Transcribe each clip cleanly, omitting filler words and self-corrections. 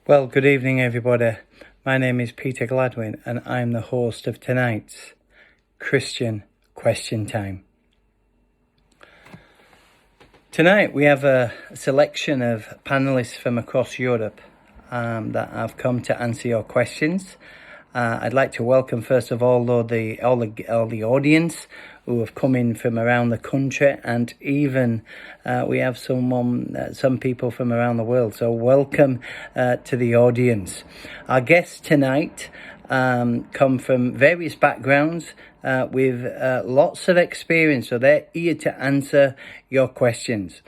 Well, good evening, everybody. My name is Peter Gladwin, and I'm the host of tonight's Christian Question Time. Tonight, we have a selection of panelists from across Europe that have come to answer your questions. I'd like to welcome, first of all, though, all the audience who have come in from around the country, and even we have some people from around the world. So welcome to the audience. Our guests tonight come from various backgrounds with lots of experience, so they're here to answer your questions.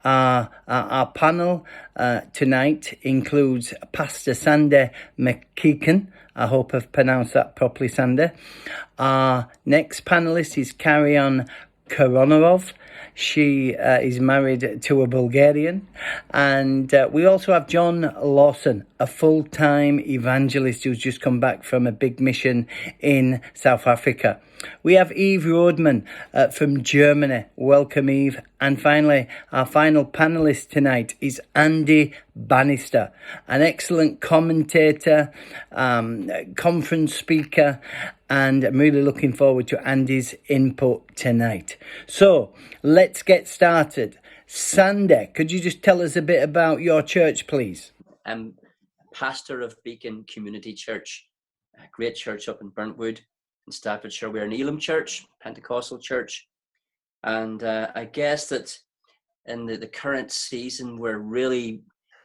Our panel tonight includes Pastor Sander McKeekan. I hope I've pronounced that properly, Sander. Our next panelist is Karian Koronarov. She is married to a Bulgarian. And we also have John Lawson, a full-time evangelist who's just come back from a big mission in South Africa. We have Eve Rodman from Germany. Welcome, Eve. And finally, our final panelist tonight is Andy Bannister, an excellent commentator, conference speaker, and I'm really looking forward to Andy's input tonight. So let's get started. Sander, could you just tell us a bit about your church, please? I'm pastor of Beacon Community Church, a great church up in Burntwood in Staffordshire. We're an Elim church, Pentecostal church. And I guess that in the current season, we're really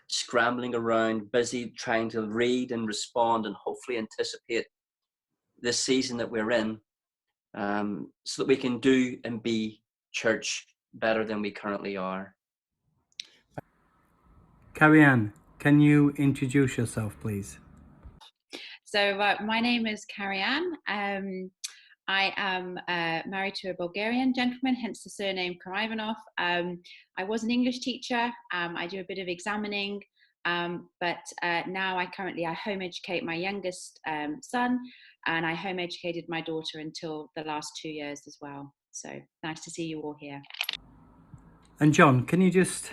scrambling around, busy trying to read and respond and hopefully anticipate this season that we're in, so that we can do and be church better than we currently are. Karian, can you introduce yourself, please? So my name is Karian. I am married to a Bulgarian gentleman, hence the surname Karaivanov. I was an English teacher. I do a bit of examining, but now I home educate my youngest son, and I home educated my daughter until the last 2 years as well. So nice to see you all here. And John, can you just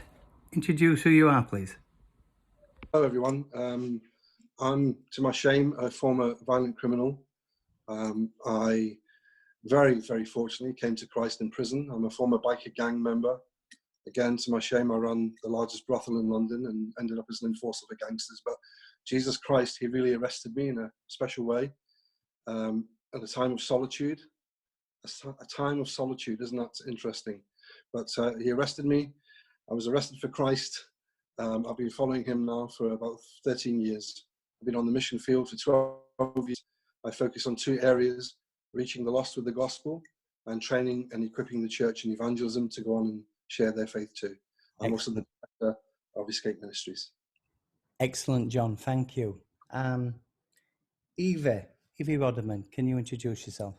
introduce who you are, please? Hello, everyone. I'm, to my shame, a former violent criminal. I very, very fortunately came to Christ in prison. I'm a former biker gang member. Again, to my shame, I ran the largest brothel in London and ended up as an enforcer for gangsters. But Jesus Christ, he really arrested me in a special way at a time of solitude. A time of solitude, isn't that interesting? But he arrested me. I was arrested for Christ. I've been following him now for about 13 years. I've been on the mission field for 12 years. I focus on two areas: reaching the lost with the gospel and training and equipping the church in evangelism to go on and share their faith too. I'm also the director of Escape Ministries. Excellent, John. Thank you. Evie Rodman, can you introduce yourself?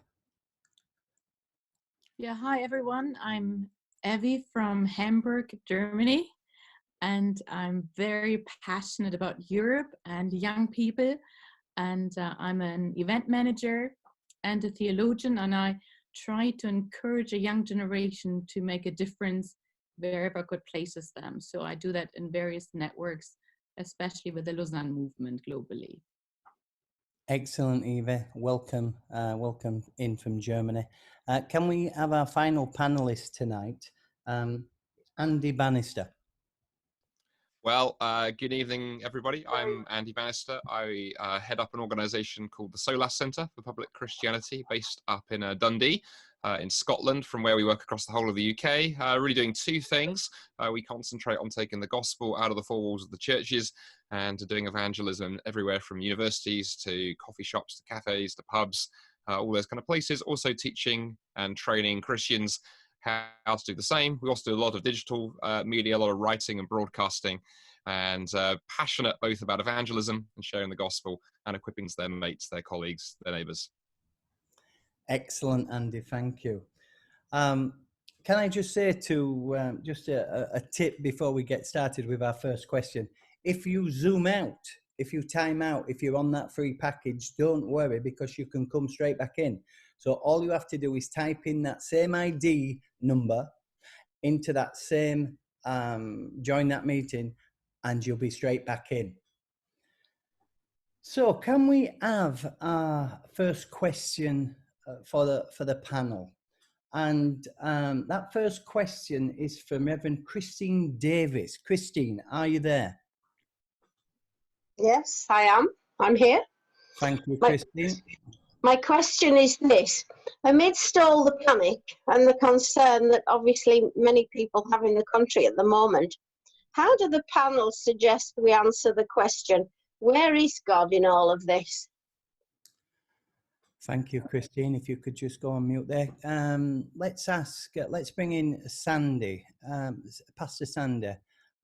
Yeah, hi everyone. I'm Evie from Hamburg, Germany, and I'm very passionate about Europe and young people. And I'm an event manager and a theologian, and I try to encourage a young generation to make a difference wherever God places them. So I do that in various networks, especially with the Lausanne movement globally. Excellent, Eva. Welcome in from Germany. Can we have our final panelist tonight, Andy Bannister? Well, good evening, everybody. I'm Andy Bannister. I head up an organisation called the SOLAS Centre for Public Christianity, based up in Dundee, in Scotland, from where we work across the whole of the UK. Really doing two things. We concentrate on taking the gospel out of the four walls of the churches and doing evangelism everywhere from universities to coffee shops to cafes to pubs, all those kind of places. Also teaching and training Christians how to do the same. We also do a lot of digital media, a lot of writing and broadcasting, and passionate both about evangelism and sharing the gospel and equipping their mates, their colleagues, their neighbours. Excellent, Andy. Thank you. Can I just say just a tip before we get started with our first question? If you zoom out, if you time out, if you're on that free package, don't worry, because you can come straight back in. So all you have to do is type in that same ID number into that same join that meeting, and you'll be straight back in. So, can we have our first question for the panel? And that first question is from Reverend Christine Davis. Christine, are you there? Yes, I am. I'm here. Thank you, My- Christine. My question is this. Amidst all the panic and the concern that obviously many people have in the country at the moment, how do the panel suggest we answer the question, where is God in all of this? Thank you, Christine. If you could just go on mute there. Let's bring in Sandy, Pastor Sandy.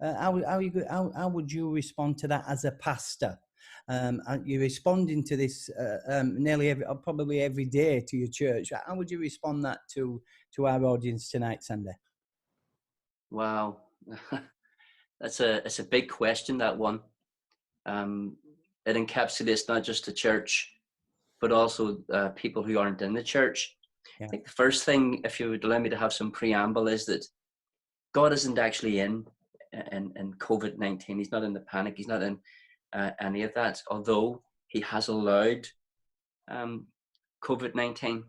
How would you respond to that as a pastor? You're responding to this probably every day to your church. How would you respond that to our audience tonight, Sandy? Wow, it's a big question, that one. It encapsulates not just the church, but also people who aren't in the church. Yeah. I think the first thing, if you would allow me to have some preamble, is that God isn't actually in COVID-19. He's not in the panic. He's not in any of that, although he has allowed COVID-19.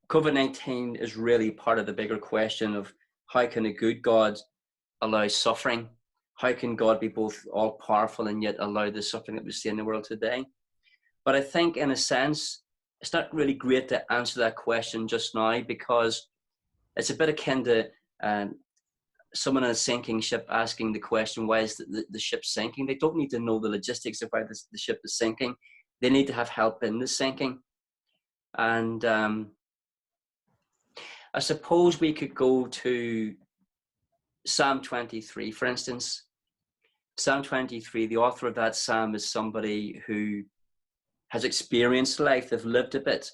COVID-19 is really part of the bigger question of how can a good God allow suffering? How can God be both all-powerful and yet allow the suffering that we see in the world today? But I think, in a sense, it's not really great to answer that question just now, because it's a bit akin to someone in a sinking ship asking the question, why is the ship sinking? They don't need to know the logistics of why the ship is sinking. They need to have help in the sinking. And I suppose we could go to Psalm 23, for instance. Psalm 23, the author of that psalm is somebody who has experienced life. They've lived a bit.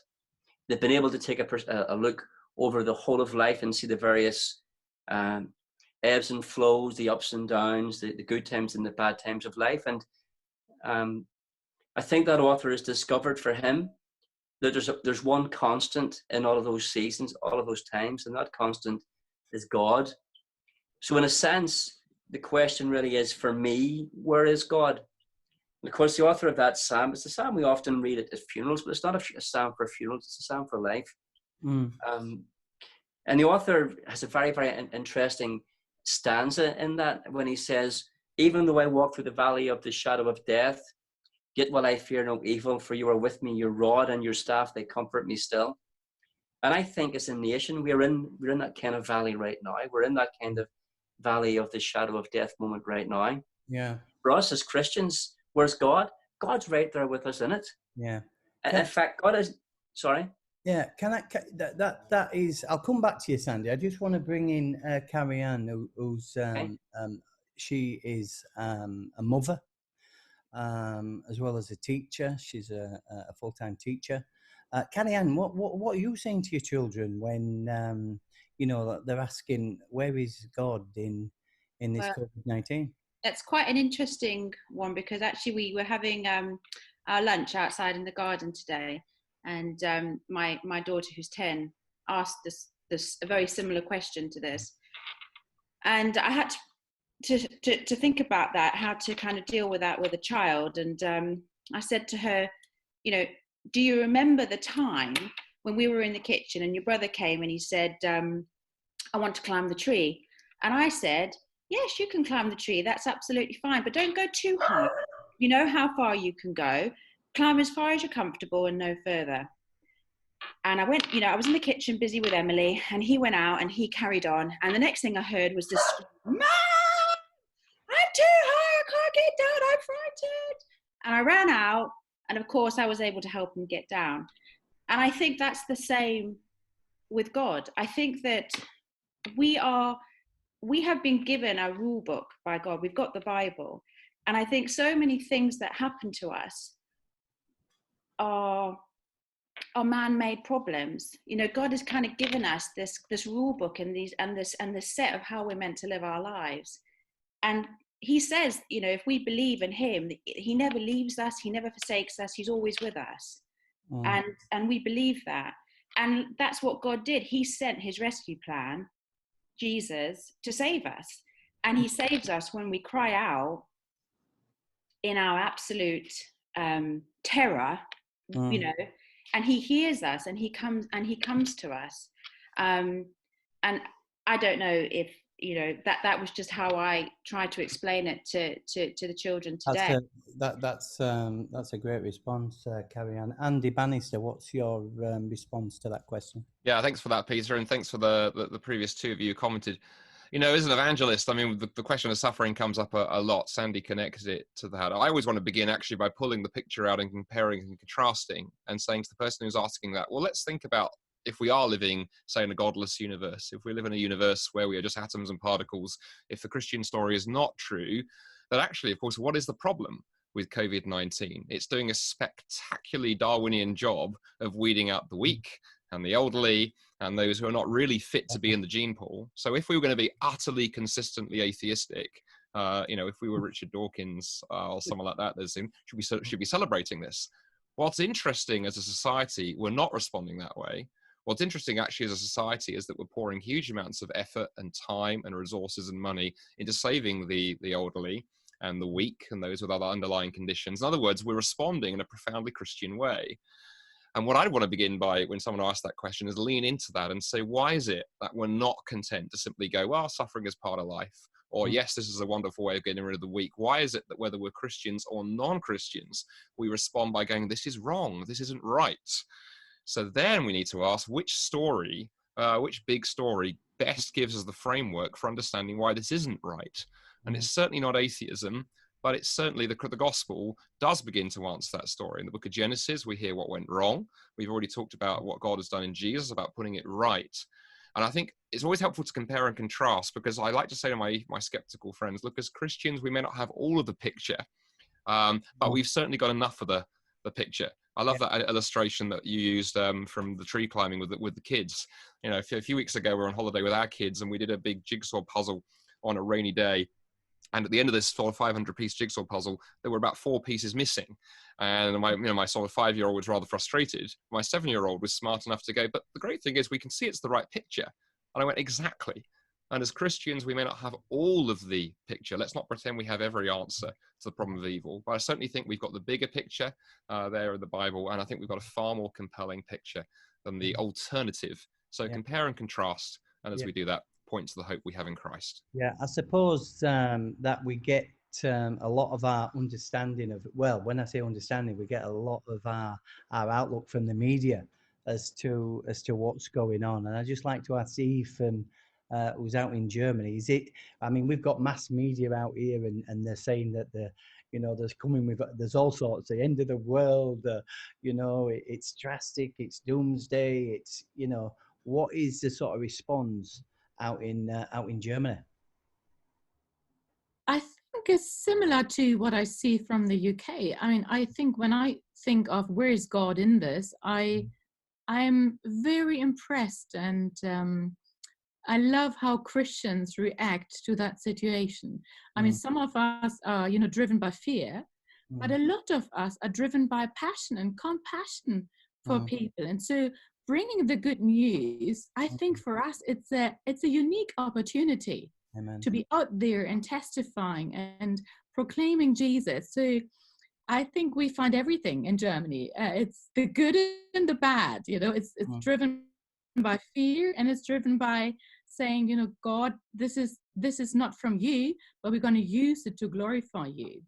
They've been able to take a look over the whole of life and see the various ebbs and flows, the ups and downs, the good times and the bad times of life. And I think that author has discovered for him that there's one constant in all of those seasons, all of those times, and that constant is God. So in a sense, the question really is, for me, where is God? And of course, the author of that psalm, it's a psalm we often read at funerals, but it's not a psalm for funerals, it's a psalm for life. And the author has a very, very interesting stanza in that, when he says, even though I walk through the valley of the shadow of death, yet will I fear no evil, for you are with me, your rod and your staff, they comfort me still. And I think as a nation, we're in that kind of valley right now. We're in that kind of valley of the shadow of death moment right now. Yeah. For us as Christians, where's God? God's right there with us in it. Yeah. In fact, God is, sorry? Yeah, that is, I'll come back to you, Sandy. I just want to bring in Carrie Ann, who's, she is a mother, as well as a teacher. She's a full-time teacher. Carrie Ann, what are you saying to your children when, they're asking, where is God in this COVID-19? It's quite an interesting one, because actually we were having our lunch outside in the garden today, and my daughter, who's 10, asked this a very similar question to this, and I had to think about that, how to kind of deal with that with a child. And I said to her, do you remember the time when we were in the kitchen and your brother came and he said, I want to climb the tree? And I said, yes, you can climb the tree. That's absolutely fine. But don't go too high. You know how far you can go. Climb as far as you're comfortable and no further. And I went, I was in the kitchen busy with Emily, and he went out and he carried on. And the next thing I heard was this, Mom, I'm too high. I can't get down. I'm frightened. And I ran out. And of course, I was able to help him get down. And I think that's the same with God. I think that we have been given a rule book by God. We've got the Bible. And I think so many things that happen to us are man-made problems. God has kind of given us this rule book and this set of how we're meant to live our lives. And he says, if we believe in him, he never leaves us, he never forsakes us, he's always with us. And we believe that. And that's what God did. He sent his rescue plan, Jesus, to save us. And he saves us when we cry out in our absolute terror, you know, and he hears us and he comes to us. And I don't know if, you know, that was just how I tried to explain it to the children today. That's a great response, Carrie Ann. Andy Bannister, what's your response to that question? Yeah, thanks for that, Peter, and thanks for the previous two of you who commented. You know, as an evangelist, I mean, the question of suffering comes up a lot. Sandy connected it to that. I always want to begin actually by pulling the picture out and comparing and contrasting and saying to the person who's asking that, well, let's think about if we are living, say, in a godless universe, if we live in a universe where we are just atoms and particles, if the Christian story is not true, then actually, of course, what is the problem with COVID-19? It's doing a spectacularly Darwinian job of weeding out the weak and the elderly and those who are not really fit to be in the gene pool. So if we were going to be utterly consistently atheistic, you know, if we were Richard Dawkins or someone like that, should be celebrating this. What's interesting as a society, we're not responding that way. What's interesting actually as a society is that we're pouring huge amounts of effort and time and resources and money into saving the elderly and the weak and those with other underlying conditions. In other words, we're responding in a profoundly Christian way. And what I want to begin by when someone asks that question is lean into that and say, why is it that we're not content to simply go, well, suffering is part of life? Or yes, this is a wonderful way of getting rid of the weak. Why is it that whether we're Christians or non-Christians, we respond by going, this is wrong, this isn't right? So then we need to ask which story, which big story best gives us the framework for understanding why this isn't right. And it's certainly not atheism, but it's certainly the gospel does begin to answer that story. In the book of Genesis, we hear what went wrong. We've already talked about what God has done in Jesus, about putting it right. And I think it's always helpful to compare and contrast, because I like to say to my skeptical friends, look, as Christians, we may not have all of the picture, but we've certainly got enough of the picture. I love that illustration that you used from the tree climbing with the kids. You know, a few weeks ago, we were on holiday with our kids and we did a big jigsaw puzzle on a rainy day. And at the end of this sort of 500-piece jigsaw puzzle, there were about 4 pieces missing. And my sort of 5-year-old was rather frustrated. My 7-year-old was smart enough to go, but the great thing is we can see it's the right picture. And I went, exactly. And as Christians, we may not have all of the picture. Let's not pretend we have every answer to the problem of evil. But I certainly think we've got the bigger picture there in the Bible. And I think we've got a far more compelling picture than the alternative. So compare and contrast. And as we do that, point to the hope we have in Christ. Yeah, I suppose that we get a lot of our understanding of, well, when I say understanding, we get a lot of our outlook from the media as to what's going on. And I'd just like to ask Eve, who's out in Germany, is it, I mean, we've got mass media out here and they're saying that there's all sorts, the end of the world, it's drastic, it's doomsday, it's, what is the sort of response out in Germany? I think it's similar to what I see from the UK. I mean, I think when I think of where is God in this, I'm very impressed, and I love how Christians react to that situation. I mean, some of us are, driven by fear, but a lot of us are driven by passion and compassion for people. And so bringing the good news, I think for us, it's a unique opportunity. Amen. To be out there and testifying and proclaiming Jesus. So I think we find everything in Germany. It's the good and the bad, it's driven by fear, and it's driven by saying, God, this is not from you, but we're going to use it to glorify you.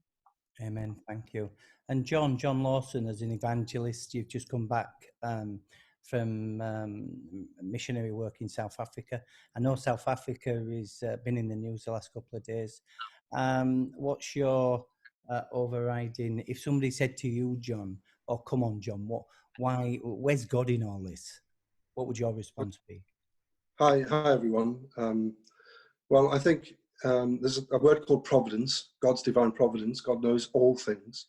Amen. Thank you. And John Lawson, as an evangelist, you've just come back from missionary work in South Africa. I know South Africa has been in the news the last couple of days. What's your overriding, if somebody said to you, John, oh, come on, John, where's God in all this? What would your response be? Hi everyone. Well, I think there's a word called providence, God's divine providence. God knows all things.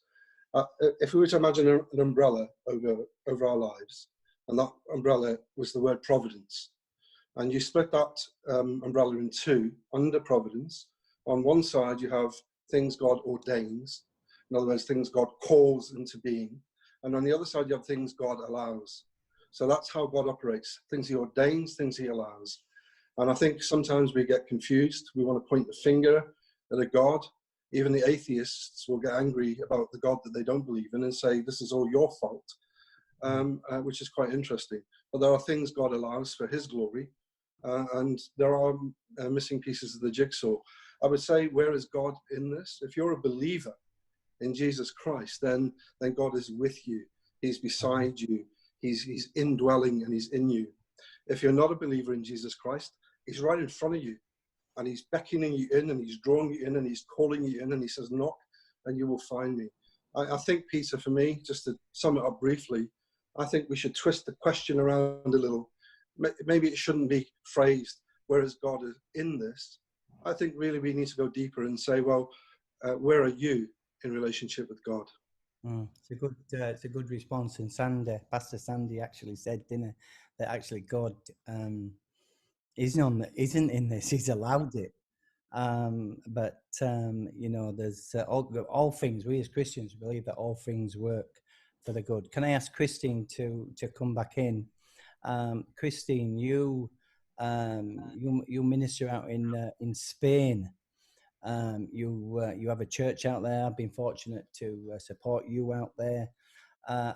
If we were to imagine an umbrella over our lives, and that umbrella was the word providence, and you split that umbrella in two, under providence, on one side you have things God ordains, in other words, things God calls into being, and on the other side you have things God allows. So that's how God operates, things he ordains, things he allows. And I think sometimes we get confused. We want to point the finger at a God, Even the atheists will get angry about the God that they don't believe in and say, this is all your fault, which is quite interesting. But there are things God allows for his glory, and there are missing pieces of the jigsaw. I would say, where is God in this? If you're a believer in Jesus Christ, then God is with you. He's beside you. He's indwelling and he's in you. If you're not a believer in Jesus Christ, he's right in front of you, and he's beckoning you in, and he's drawing you in, and he's calling you in, and he says, knock, and you will find me. I think, Peter, for me, just to sum it up briefly, I think we should twist the question around a little. Maybe it shouldn't be phrased, where is God in this? I think really we need to go deeper and say, well, where are you in relationship with God? It's a good response. And Pastor Sandy actually said, didn't he, that actually God isn't in this. He's allowed it. But you know, there's all things. We as Christians believe that all things work for the good. Can I ask Christine to come back in? Christine, you minister out in Spain. You have a church out there. I've been fortunate to support you out there.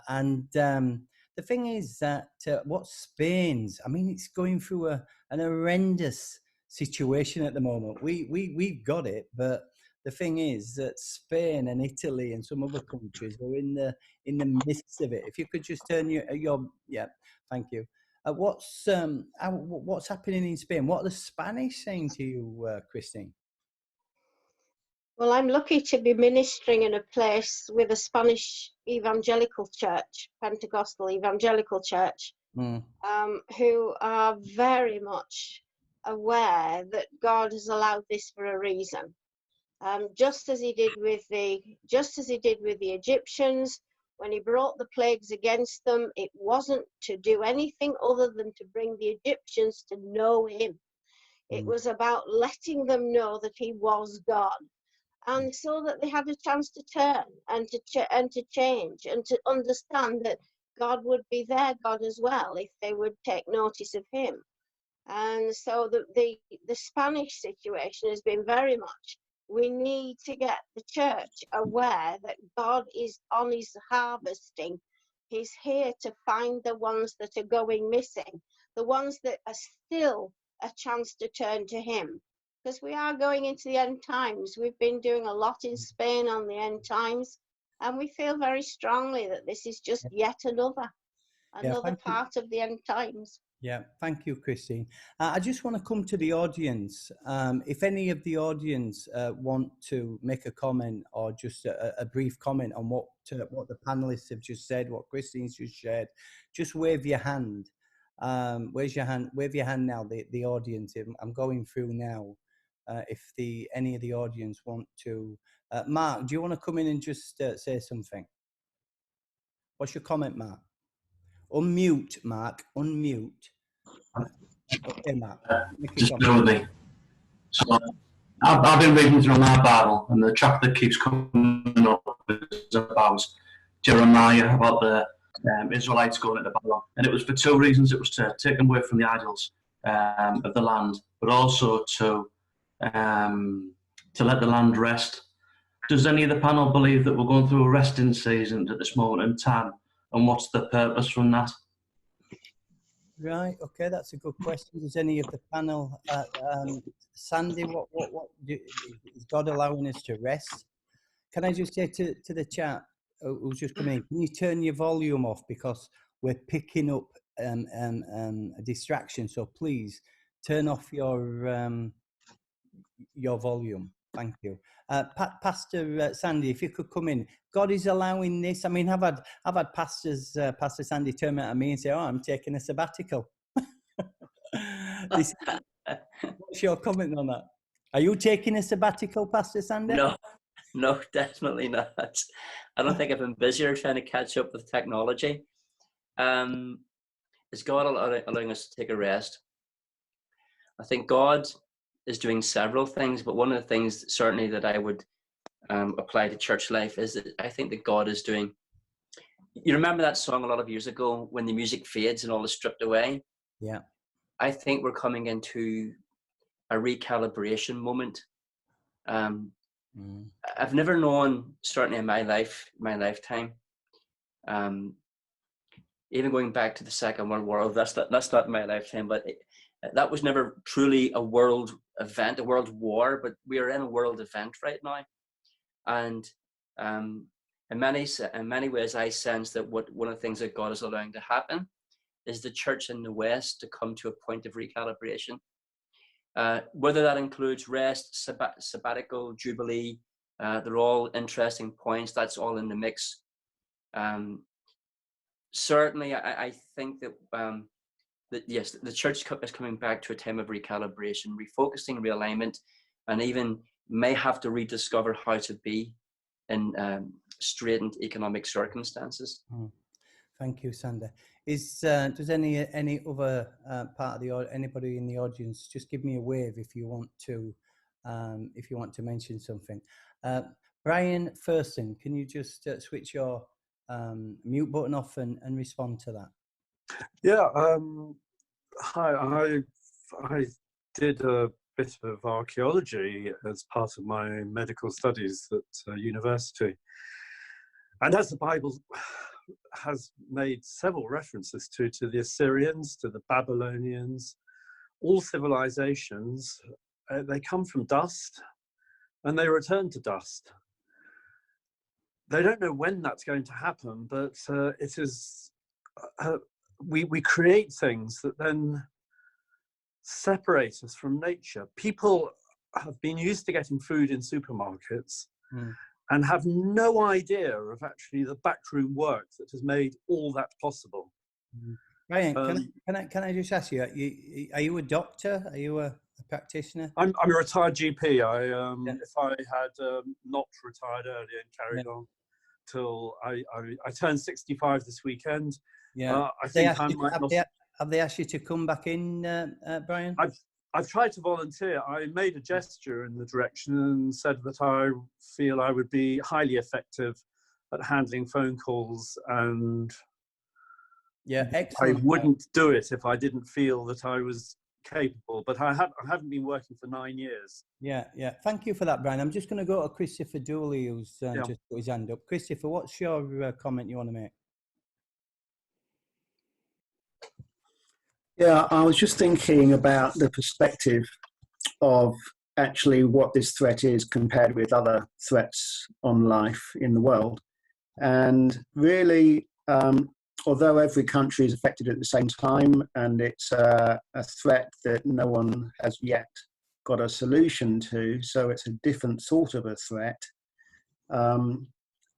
And the thing is that what Spain's, I mean, it's going through an horrendous situation at the moment. We've got it, but the thing is that Spain and Italy and some other countries are in the midst of it. If you could just turn your yeah, thank you. What's happening in Spain? What are the Spanish saying to you, Christine? Well, I'm lucky to be ministering in a place with a Spanish evangelical church, Pentecostal evangelical church, who are very much aware that God has allowed this for a reason. Just as he did with the Egyptians, when he brought the plagues against them, it wasn't to do anything other than to bring the Egyptians to know him. It was about letting them know that he was God. And so that they had a chance to turn and to change and to understand that God would be their God as well if they would take notice of him. And so the Spanish situation has been very much, we need to get the church aware that God is on his harvesting. He's here to find the ones that are going missing, the ones that are still a chance to turn to him. Because we are going into the end times. We've been doing a lot in Spain on the end times, and we feel very strongly that this is just yet another part of the end times. Yeah, thank you, Christine. I just want to come to the audience. If any of the audience want to make a comment or just a brief comment on what the panelists have just said, what Christine's just shared, just wave your hand. Wave your hand now, the audience. I'm going through now. If any of the audience want to, Mark, do you want to come in and just say something? What's your comment, Mark? Unmute, Mark. Unmute. Okay, Mark. Just bear with me. So, I've been reading through my Bible, and the chapter that keeps coming up is about Jeremiah, about the Israelites going into Babylon, and it was for two reasons. It was to take them away from the idols of the land, but also to let the land rest. Does any of the panel believe that we're going through a resting season at this moment in time, and what's the purpose from that? Right. Okay, that's a good question. Does any of the panel, Sandy, what is God allowing us to rest? Can I just say to the chat who's just come in, can you turn your volume off, because we're picking up a distraction? So please turn off your volume. Thank you. Pastor Sandy, if you could come in. God is allowing this. I mean, I've had pastors, Pastor Sandy turn at me and say, "Oh, I'm taking a sabbatical." What's your comment on that? Are you taking a sabbatical, Pastor Sandy? No, definitely not. I don't think I've been busier trying to catch up with technology. Is God allowing us to take a rest? I think God is doing several things, but one of the things certainly that I would apply to church life is that I think that God is doing. You remember that song a lot of years ago, when the music fades and all is stripped away? Yeah. I think we're coming into a recalibration moment. I've never known, certainly in my lifetime, even going back to the Second World War, that's not my lifetime, but that was never truly a world event, a world war, but we are in a world event right now. And in many ways, I sense that one of the things that God is allowing to happen is the church in the West to come to a point of recalibration. Whether that includes rest, sabbatical, jubilee, they're all interesting points. That's all in the mix. Certainly, I think that yes, the church is coming back to a time of recalibration, refocusing, realignment, and even may have to rediscover how to be in straitened economic circumstances. Thank you, Sander. Does any other part of anybody in the audience just give me a wave if you want to mention something? Brian Thurston, can you just switch your mute button off and respond to that? Yeah. Hi. I did a bit of archaeology as part of my medical studies at university, and as the Bible has made several references to the Assyrians, to the Babylonians, all civilizations, they come from dust and they return to dust. They don't know when that's going to happen, but it is, we create things that then separate us from nature. People have been used to getting food in supermarkets and have no idea of actually the backroom work that has made all that possible. Brian, can I just ask you, are you a doctor? Are you a practitioner? I'm a retired GP. If I had not retired earlier and carried on till I turned 65 this weekend, I think I might not. Have they asked you to come back in, Brian? I've tried to volunteer. I made a gesture in the direction and said that I feel I would be highly effective at handling phone calls, and excellent. I wouldn't do it if I didn't feel that I was capable. But I haven't been working for 9 years. Yeah. Thank you for that, Brian. I'm just going to go to Christopher Dooley, who's just put his hand up. Christopher, what's your comment you want to make? Yeah, I was just thinking about the perspective of actually what this threat is compared with other threats on life in the world. And really, although every country is affected at the same time, and it's a threat that no one has yet got a solution to, so it's a different sort of a threat, the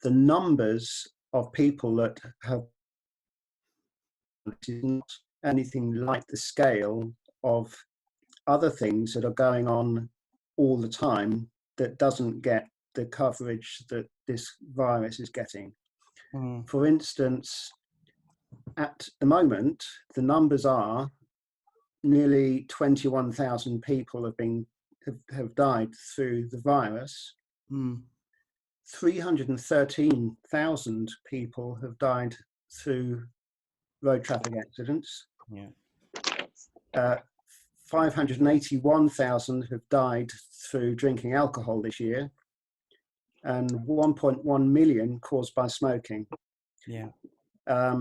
numbers of people that have is not anything like the scale of other things that are going on all the time that doesn't get the coverage that this virus is getting. For instance, at the moment, the numbers are nearly 21,000 people have died through the virus. 313,000 people have died through road traffic accidents. 581,000 have died through drinking alcohol this year, and 1.1 million caused by smoking. There's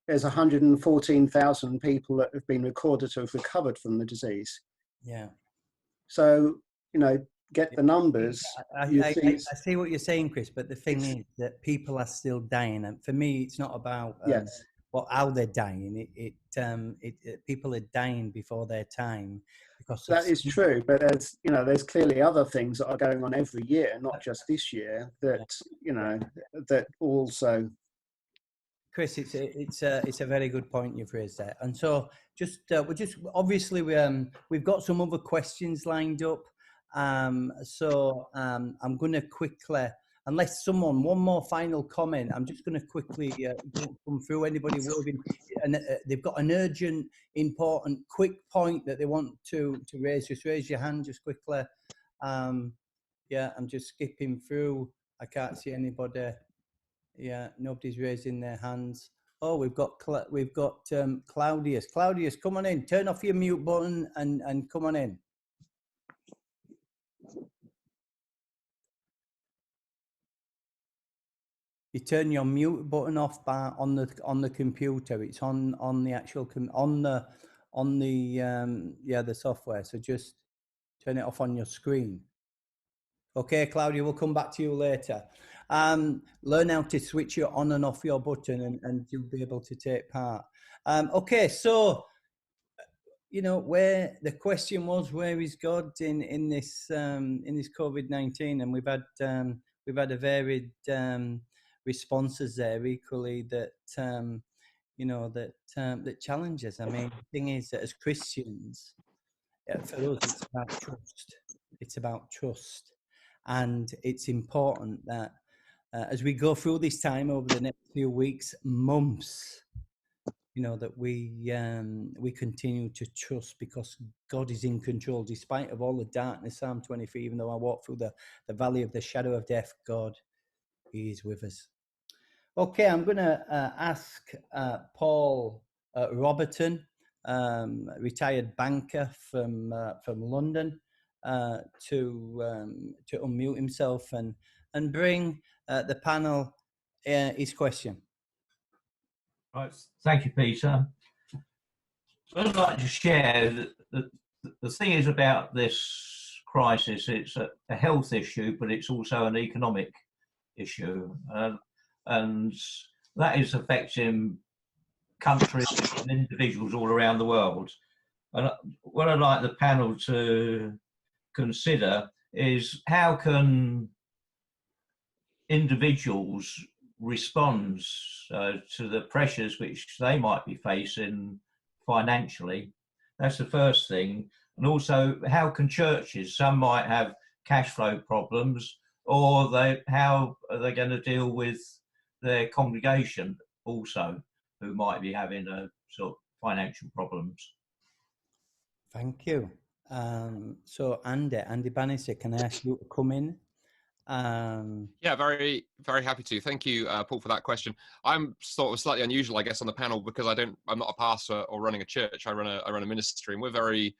114,000 people that have been recorded to have recovered from the disease. So, get the numbers. I see what you're saying, Chris, but the thing is that people are still dying, and for me, it's not about how they're dying. People are dying before their time because that is true. But there's clearly other things that are going on every year, not just this year. That also. Chris, it's a very good point you've raised there, and so obviously we've got some other questions lined up. I'm going to quickly, unless someone, one more final comment, I'm just going to quickly come through. Anybody and they've got an urgent, important, quick point that they want to raise, just raise your hand just quickly. I'm just skipping through. I can't see anybody. Nobody's raising their hands. Oh, we've got Claudius. Claudius, come on in. Turn off your mute button and come on in. You turn your mute button off on the computer. It's on the actual on the the software. So just turn it off on your screen. Okay, Claudia, we'll come back to you later. Learn how to switch your on and off your button, and you'll be able to take part. Okay, so where the question was, where is God in this COVID-19, and we've had a varied responses there, equally that that challenges. I mean, the thing is that as Christians, for us, it's about trust. It's about trust, and it's important that as we go through this time over the next few weeks, months, that we continue to trust, because God is in control despite of all the darkness. Psalm 23, even though I walk through the valley of the shadow of death, God, he is with us. Okay, I'm going to ask Paul Roberton, retired banker from London, to unmute himself and bring the panel his question. Right, thank you, Peter. I'd like to share that the thing is about this crisis, it's a health issue, but it's also an economic issue. And that is affecting countries and individuals all around the world. And what I'd like the panel to consider is, how can individuals respond to the pressures which they might be facing financially? That's the first thing. And also, how can churches, some might have cash flow problems, or how are they going to deal with their congregation also, who might be having a sort of financial problems? Thank you. So Andy Bannister, can I ask you to come in? Yeah, very, very happy to. Thank you, Paul, for that question. I'm sort of slightly unusual, I guess, on the panel, because I'm not a pastor or running a church. I run a ministry, and we're very,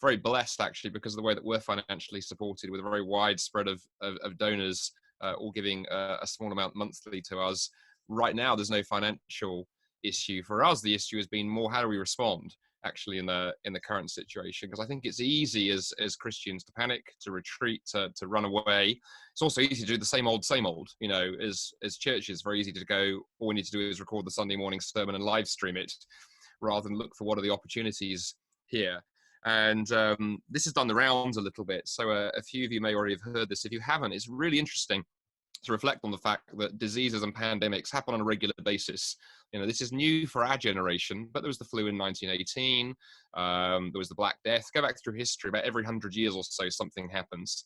very blessed, actually, because of the way that we're financially supported, with a very wide spread of donors, all giving a small amount monthly to us. Right now, there's no financial issue for us. The issue has been more, how do we respond, actually, in the current situation? Because I think it's easy as Christians to panic, to retreat, to run away. It's also easy to do the same old, as churches. Very easy to go, all we need to do is record the Sunday morning sermon and live stream it, rather than look for what are the opportunities here. And this has done the rounds a little bit, so a few of you may already have heard this. If you haven't, it's really interesting to reflect on the fact that diseases and pandemics happen on a regular basis. This is new for our generation, but there was the flu in 1918. There was the Black Death. Go back through history, about every 100 years or so, something happens.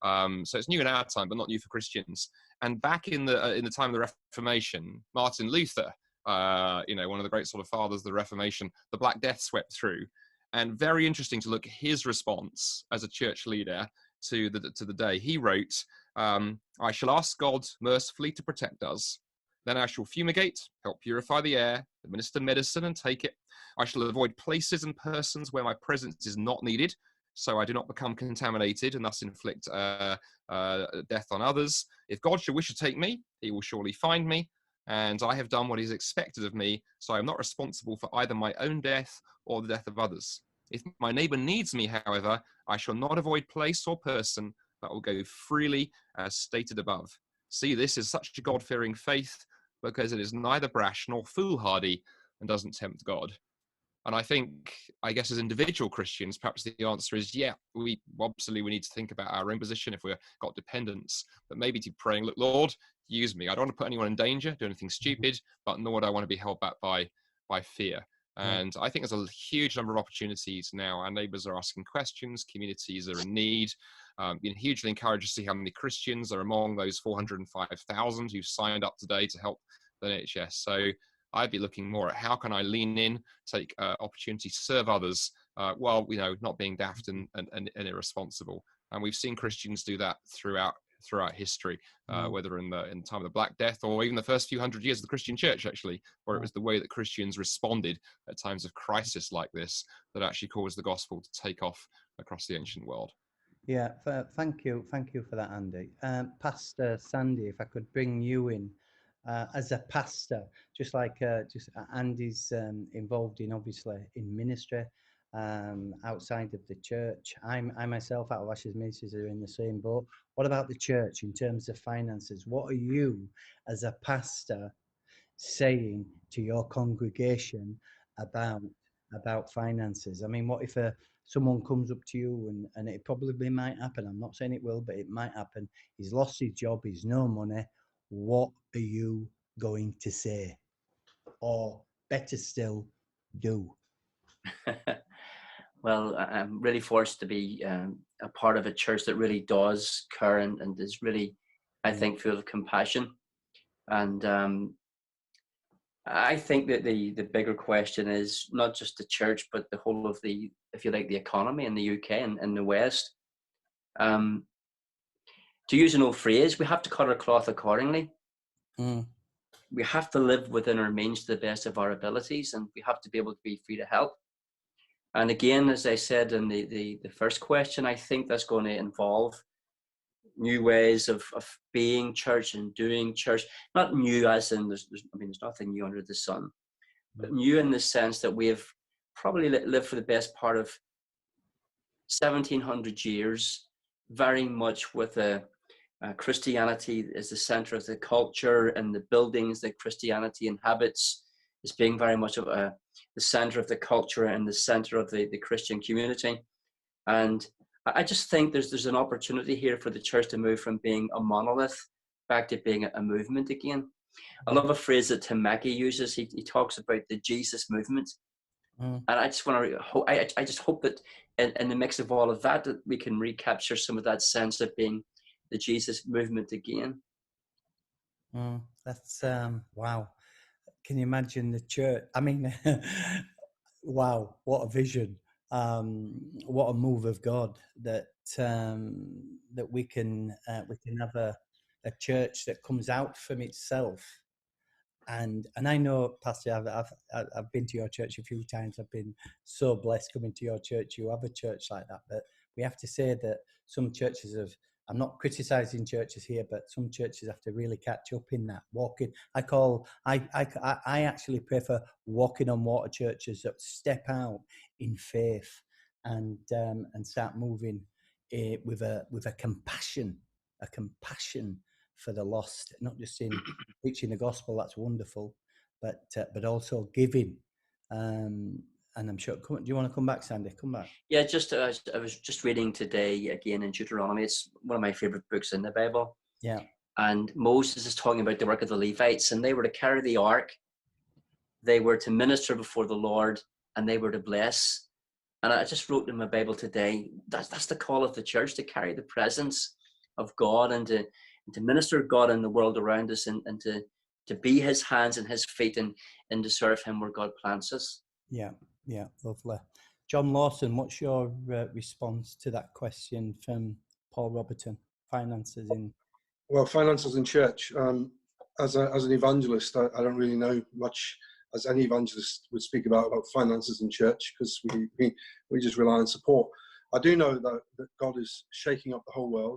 So it's new in our time, but not new for Christians. And back in the time of the Reformation, Martin Luther, one of the great sort of fathers of the Reformation, the Black Death swept through. And very interesting to look at his response as a church leader to the day. He wrote, I shall ask God mercifully to protect us. Then I shall fumigate, help purify the air, administer medicine and take it. I shall avoid places and persons where my presence is not needed, so I do not become contaminated and thus inflict death on others. If God should wish to take me, he will surely find me, and I have done what is expected of me, so I am not responsible for either my own death or the death of others. If my neighbor needs me, however, I shall not avoid place or person, but will go freely as stated above. See, this is such a God-fearing faith, because it is neither brash nor foolhardy and doesn't tempt God. And I guess as individual Christians, perhaps the answer is, yeah, we need to think about our own position if we've got dependence, but maybe to praying, look, Lord, use me. I don't want to put anyone in danger, do anything stupid, but nor do I want to be held back by fear. And I think there's a huge number of opportunities now. Our neighbours are asking questions, communities are in need. Been hugely encouraged to see how many Christians are among those 405,000 who signed up today to help the NHS. So I'd be looking more at how can I lean in, take opportunity to serve others while not being daft and irresponsible. And we've seen Christians do that throughout history, whether in the time of the Black Death or even the first few hundred years of the Christian church, actually, where it was the way that Christians responded at times of crisis like this that actually caused the gospel to take off across the ancient world. Yeah, thank you for that, Andy. Pastor Sandy, if I could bring you in as a pastor, just like Andy's involved in, obviously, in ministry outside of the church. I myself, out of Ashes Ministries, are in the same boat. What about the church in terms of finances? What are you, as a pastor, saying to your congregation about finances? I mean, what if someone comes up to you, and it probably might happen, I'm not saying it will, but it might happen, he's lost his job, he's no money, what are you going to say? Or better still, do? Well, I'm really fortunate to be a part of a church that really does care and is really, I think, full of compassion. And I think that the bigger question is not just the church, but the whole of the, if you like, the economy in the UK and the West. To use an old phrase, we have to cut our cloth accordingly. We have to live within our means to the best of our abilities, and we have to be able to be free to help. And again, as I said in the first question, I think that's going to involve new ways of being church and doing church. Not new as in there's nothing new under the sun, but new in the sense that we have probably lived for the best part of 1700 years, very much with Christianity as the center of the culture, and the buildings that Christianity inhabits as being very much of the center of the culture and the center of the Christian community. And I just think there's an opportunity here for the church to move from being a monolith back to being a movement again. I love a phrase that Tim Mackey uses. He talks about the Jesus movement. And I just want to, I just hope that in the mix of all of that, that we can recapture some of that sense of being the Jesus movement again. That's wow. Can you imagine the church? I mean, wow, what a vision. What a move of God that we can have a church that comes out from itself. And I know, Pastor, I've been to your church a few times. I've been so blessed coming to your church. You have a church like that, but we have to say that some churches have. I'm not criticizing churches here, but some churches have to really catch up in that walking. I actually prefer walking on water churches that step out in faith and start moving with a compassion for the lost, not just in preaching the gospel. That's wonderful, but also giving. And I'm sure. Do you want to come back, Sandy? Come back. Yeah, I was just reading today again in Deuteronomy. It's one of my favorite books in the Bible. Yeah. And Moses is talking about the work of the Levites, and they were to carry the ark, they were to minister before the Lord, and they were to bless. And I just wrote in my Bible today, that's the call of the church, to carry the presence of God and to minister God in the world around us, and to be his hands and his feet and to serve him where God plants us. Yeah, lovely. John Lawson, what's your response to that question from Paul Robertson? Finances in... Well, finances in church. As an evangelist, I don't really know much, as any evangelist would speak about finances in church, because we just rely on support. I do know that God is shaking up the whole world.